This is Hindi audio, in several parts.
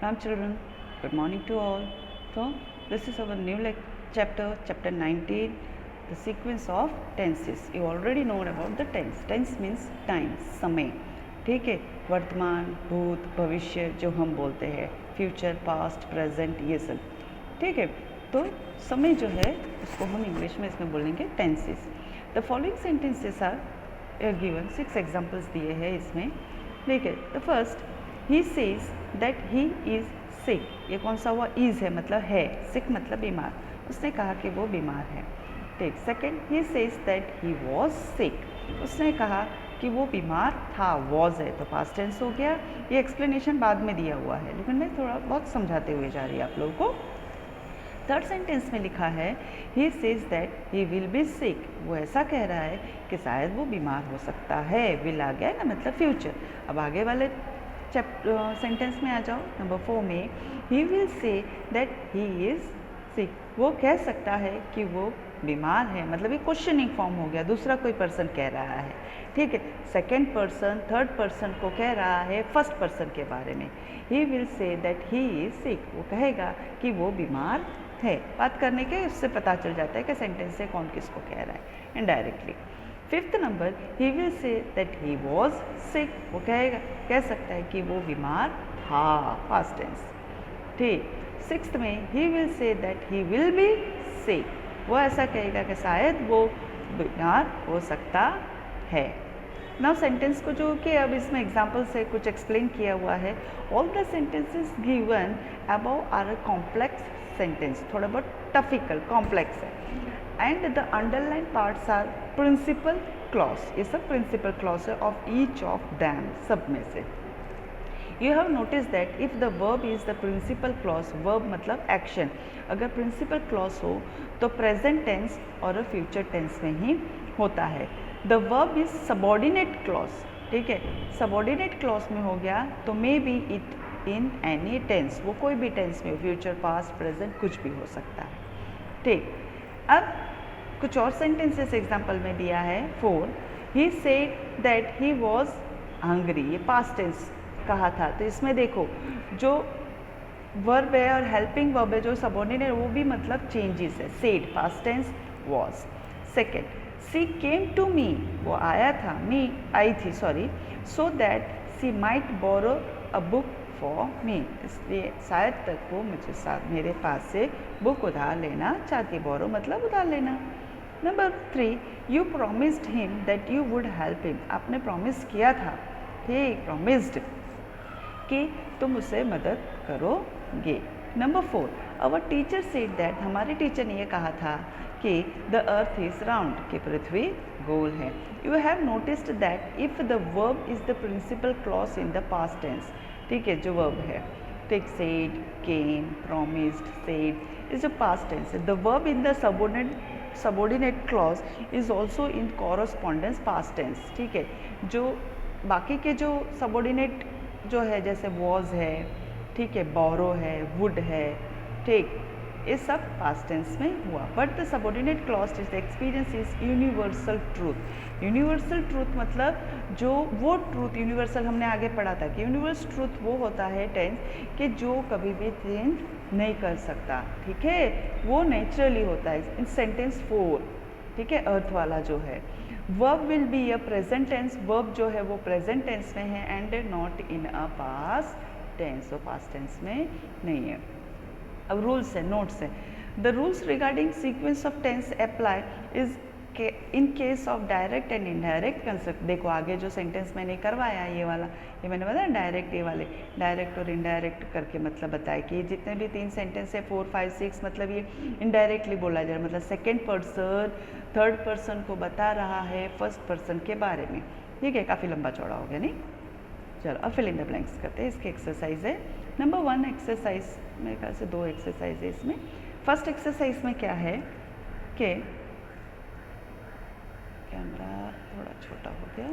Ram children, good morning to all. So this is our new chapter 19, the sequence of tenses. You already know about the tense. Tense means time, समय. ठीक है, वर्तमान, भूत, भविष्य जो हम बोलते हैं, फ्यूचर, पास्ट, प्रेजेंट, ये सब. ठीक है, तो समय जो है उसको हम इंग्लिश में इसमें बोलेंगे tenses. The following sentences are given. 6 examples दिए हैं इसमें. ठीक है, the first, he says that he is sick. ये कौन सा हुआ? इज़ है मतलब है, सिक मतलब बीमार. उसने कहा कि वो बीमार है. ठीक. Second, he says that he was sick. उसने कहा कि वो बीमार था. वॉज है तो पास्ट टेंस हो गया. ये एक्सप्लेनेशन बाद में दिया हुआ है, लेकिन मैं थोड़ा बहुत समझाते हुए जा रही हूँ आप लोगों को. थर्ड सेंटेंस में लिखा है he says that he will be sick. वो ऐसा कह रहा है कि शायद वो बीमार हो सकता है. विल आ गया ना, मतलब फ्यूचर. अब आगे वाले सेंटेंस में आ जाओ. नंबर 4 में he will say that he is sick. वो कह सकता है कि वो बीमार है, मतलब ये क्वेश्चनिंग फॉर्म हो गया. दूसरा कोई पर्सन कह रहा है. ठीक है, सेकेंड पर्सन थर्ड पर्सन को कह रहा है फर्स्ट पर्सन के बारे में. He will say that he is sick. वो कहेगा कि वो बीमार है. बात करने के उससे पता चल जाता है कि सेंटेंस से कौन किसको कह रहा है indirectly. Fifth number, he will say that he was sick. वो कह सकता है कि वो बीमार था, पास्ट टेंस. ठीक. सिक्स्थ में he will say that he will be sick. वो ऐसा कहेगा कि शायद वो बीमार हो सकता है. नाउ सेंटेंस को जो कि अब इसमें एग्जाम्पल से कुछ एक्सप्लेन किया हुआ है. All the sentences given above are complex sentence. थोड़ा बहुत टफिकल कॉम्प्लेक्स है. And the underline parts are principal clause. ये सब प्रिंसिपल क्लॉज है ऑफ ईच ऑफ दैम, सब में से. You have notice that if the verb is the principal clause, verb मतलब एक्शन, अगर प्रिंसिपल क्लॉज हो तो प्रेजेंट टेंस और फ्यूचर टेंस में ही होता है. The verb is subordinate clause. ठीक है, सबॉर्डिनेट क्लॉज में हो गया तो may be it in any tense. वो कोई भी टेंस में, फ्यूचर, पास्ट, प्रेजेंट, कुछ भी हो सकता है. ठीक. अब कुछ और सेंटेंसेस एग्जाम्पल में दिया है. 4, he said that he was hungry. ये पास्ट टेंस कहा था. तो इसमें देखो जो वर्ब है और हेल्पिंग वर्ब है जो सबॉर्डिनेट, वो भी मतलब चेंजेस है. Said past tense, was. Second, she came to me. वो आया था, मी आई थी, sorry. So that she might borrow a book for me. इसलिए शायद तक वो मुझे साथ मेरे पास से बुक उधार लेना चाहती. बोरो मतलब उधार लेना. Number 3, you promised him that you would help him. आपने प्रॉमिस किया था, ठीक, प्रॉमिस्ड, कि तुम उसे मदद करोगे. Number 4, our teacher said that. हमारे टीचर ने यह कहा था कि द अर्थ इज़ राउंड, कि पृथ्वी गोल है. You have noticed that if the verb is the principal clause in the past tense. ठीक है, जो वर्ब है, ठीक, said, came, promised, said is a past tense. The verb in the subordinate clause is also in correspondence past tense. ठीक है, जो बाकी के जो सबॉर्डिनेट जो है, जैसे वॉज है, ठीक है, बोरो है, वुड है, ठीक, ये सब पास्ट टेंस में हुआ. But the subordinate clause is the experience is universal truth. Universal truth मतलब जो वो ट्रूथ, यूनिवर्सल हमने आगे पढ़ा था कि यूनिवर्सल ट्रूथ वो होता है टेंस कि जो कभी भी चेंज नहीं कर सकता. ठीक है, वो नेचुरली होता है. इन सेंटेंस 4, ठीक है, अर्थ वाला जो है. Verb will be a present tense. Verb जो है वो प्रेजेंट टेंस में है and not in a past tense. वो पास्ट टेंस में नहीं है. अब रूल्स है, नोट्स है. The rules regarding sequence of tense apply is in case of direct and indirect concept. देखो आगे जो सेंटेंस मैंने करवाया ये वाला, ये मैंने बताया डायरेक्ट, ये वाले डायरेक्ट और इनडायरेक्ट करके मतलब बताया कि जितने भी 3 सेंटेंस है 4, 5, 6, मतलब ये इनडायरेक्टली बोला जा रहा है. मतलब सेकेंड पर्सन थर्ड पर्सन को बता रहा है फर्स्ट पर्सन के बारे में. ठीक है, काफ़ी लंबा चौड़ा हो गया नहीं. चलो अब फिल इन द ब्लैंक्स करते हैं. इसकी एक्सरसाइज है. नंबर 1 एक्सरसाइज, मेरे ख्याल से 2 एक्सरसाइज है इसमें. फर्स्ट एक्सरसाइज में क्या है कि कैमरा थोड़ा छोटा हो गया.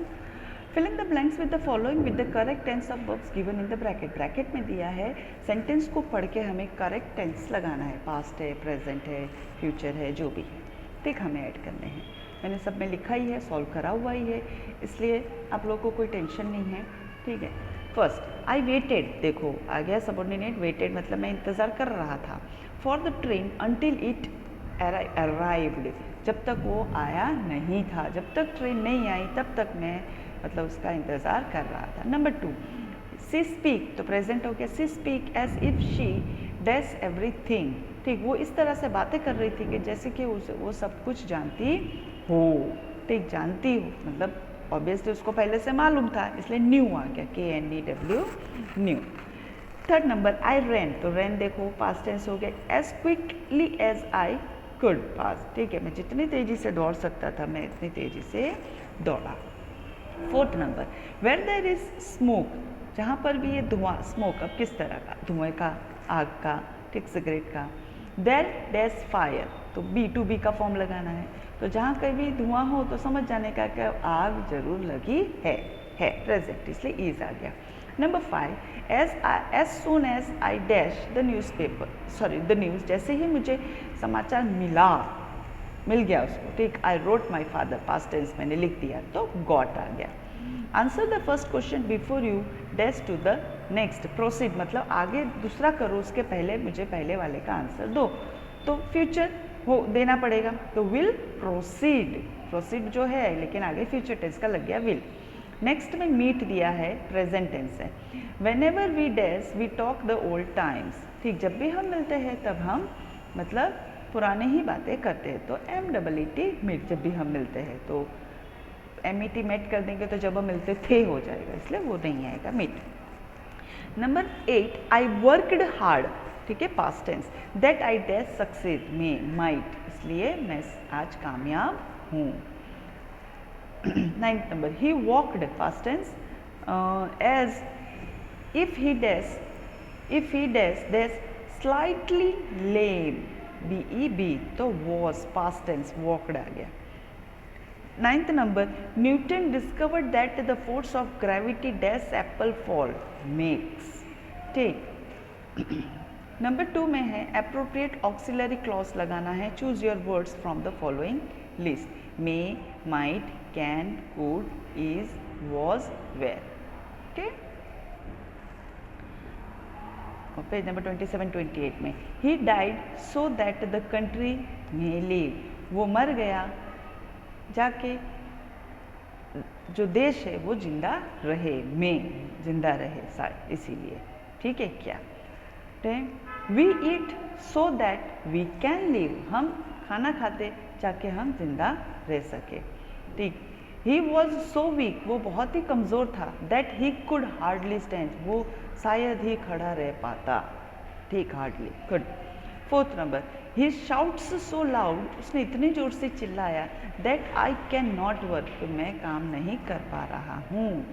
Fill in the blanks with the following with the correct tense of verbs given in the bracket. Bracket में दिया है सेंटेंस को पढ़ के हमें करेक्ट टेंस लगाना है. पास्ट है, प्रेजेंट है, फ्यूचर है, जो भी है, ठीक, हमें ऐड करने हैं. मैंने सब में लिखा ही है, सॉल्व करा हुआ ही है, इसलिए आप लोगों को कोई टेंशन नहीं है. ठीक है. फर्स्ट आई वेटेड, देखो आ गया सबऑर्डिनेट, वेटेड मतलब मैं इंतज़ार कर रहा था, for the train until it arrived, जब तक वो आया नहीं था, जब तक ट्रेन नहीं आई तब तक मैं मतलब उसका इंतज़ार कर रहा था। नंबर 2, सी स्पीक, तो प्रेजेंट हो गया, she speak as if she dash everything, ठीक, वो इस तरह से बातें कर रही थी कि जैसे कि वो सब कुछ जानती हो, ठीक, जानती हो मतलब ऑब्वियसली उसको पहले से मालूम था, इसलिए न्यू आ गया, KNEW, knew. Third number, I ran, तो रैन देखो पास्ट टेंस हो गया, as quickly as I could, pass, ठीक है, मैं जितनी तेज़ी से दौड़ सकता था मैं इतनी तेज़ी से दौड़ा। Fourth number, where there is smoke, जहाँ पर भी ये धुआं, स्मोक अब किस तरह का, धुएं का, आग का, ठीक, सिगरेट का, देयर डैश फायर, तो B2B का फॉर्म लगाना है, तो जहाँ कहीं भी धुआं हो तो समझ जाने का कि आग जरूर लगी है प्रेजेंट, इसलिए इज आ गया। Number 5, as soon as I dash the newspaper, sorry the news, जैसे ही मुझे समाचार मिल गया उसको, ठीक, I wrote my father, past tense मैंने लिख दिया तो गॉट आ गया। Answer the first question before you dash to the next, proceed मतलब आगे दूसरा करो उसके पहले मुझे पहले वाले का आंसर दो, तो फ्यूचर हो देना पड़ेगा, तो विल प्रोसीड जो है लेकिन आगे फ्यूचर टेंस का लग गया विल। नेक्स्ट में मीट दिया है, प्रेजेंट टेंस है, whenever we dash we talk the old times, ठीक, जब भी हम मिलते हैं तब हम मतलब पुराने ही बातें करते हैं, तो MEET मीट, जब भी हम मिलते हैं तो MET मेट कर देंगे तो जब हम मिलते थे हो जाएगा, इसलिए वो नहीं आएगा meet. Number 8, I worked hard, ठीक है, past tense, that I dash succeed में माइट, इसलिए मैं आज कामयाब हूँ। 9th number, he walked, past tense, as if he dash slightly lame, BEB, तो वॉज, पास्ट टेंस, वॉकड आ गया। 9th number, Newton discovered that the force of gravity dash apple fall makes, ठीक। नंबर 2 में है अप्रोप्रिएट ऑक्सिलरी क्लॉज लगाना है, choose your words from the following list, may, might, can, could, is, was, were, okay. Page number 27-28 में, he died so that the country may live, वो मर गया जाके जो देश है वो जिंदा रहे, में जिंदा रहे, इसीलिए, ठीक है क्या। We eat so that we can live, हम खाना खाते जाके हम जिंदा रह सके, ठीक। ही वॉज सो वीक, वो बहुत ही कमज़ोर था, that he could hardly stand, वो शायद ही खड़ा रह पाता, ठीक, hardly, good. 4th number, he shouts so loud, उसने इतनी जोर से चिल्लाया, that I can not work, तो मैं काम नहीं कर पा रहा हूँ,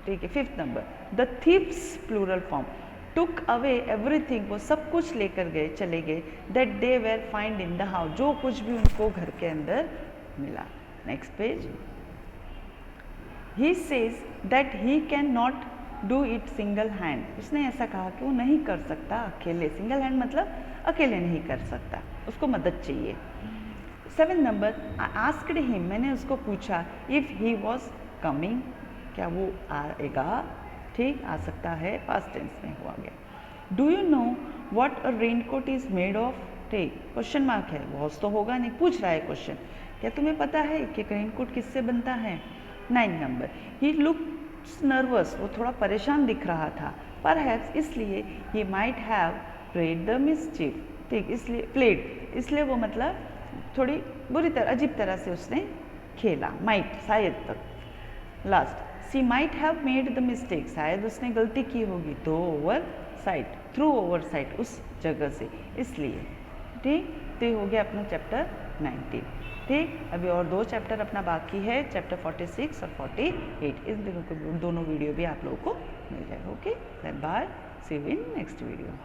ठीक है। 5th number, the thieves, plural form, took away everything, वो सब कुछ लेकर गए, चले गए, that they were find in the house, जो कुछ भी उनको घर के अंदर मिला। Next page, he says that he can not do it single hand, उसने ऐसा कहा कि वो नहीं कर सकता अकेले, सिंगल हैंड मतलब अकेले नहीं कर सकता, उसको मदद चाहिए। 7th number, I asked him, मैंने उसको पूछा, इफ़ ही वॉज कमिंग, क्या वो आएगा, ठीक, आ सकता है, पास्ट टेंस में हुआ गया। Do you know what a raincoat is made of, ठीक, क्वेश्चन मार्क है, वॉज तो होगा नहीं, पूछ रहा है क्वेश्चन, क्या तुम्हें पता है कि रेनकोट किससे बनता है। 9th number, he looks nervous, वो थोड़ा परेशान दिख रहा था, परहैप्स, इसलिए he might have played the मिसचिफ, ठीक, इसलिए प्लेड, इसलिए वो मतलब थोड़ी बुरी तरह, अजीब तरह से उसने खेला, माइट, शायद तक। Last, she might have made the mistake, शायद उसने गलती की होगी, थ्रू ओवर साइट, उस जगह से, इसलिए, ठीक। तो ये हो गया अपना चैप्टर 19, ठीक। अभी और 2 चैप्टर अपना बाकी है, चैप्टर 46 और 48, इस दोनों वीडियो भी आप लोगों को मिल जाएगा, okay. Bye, see you in next video.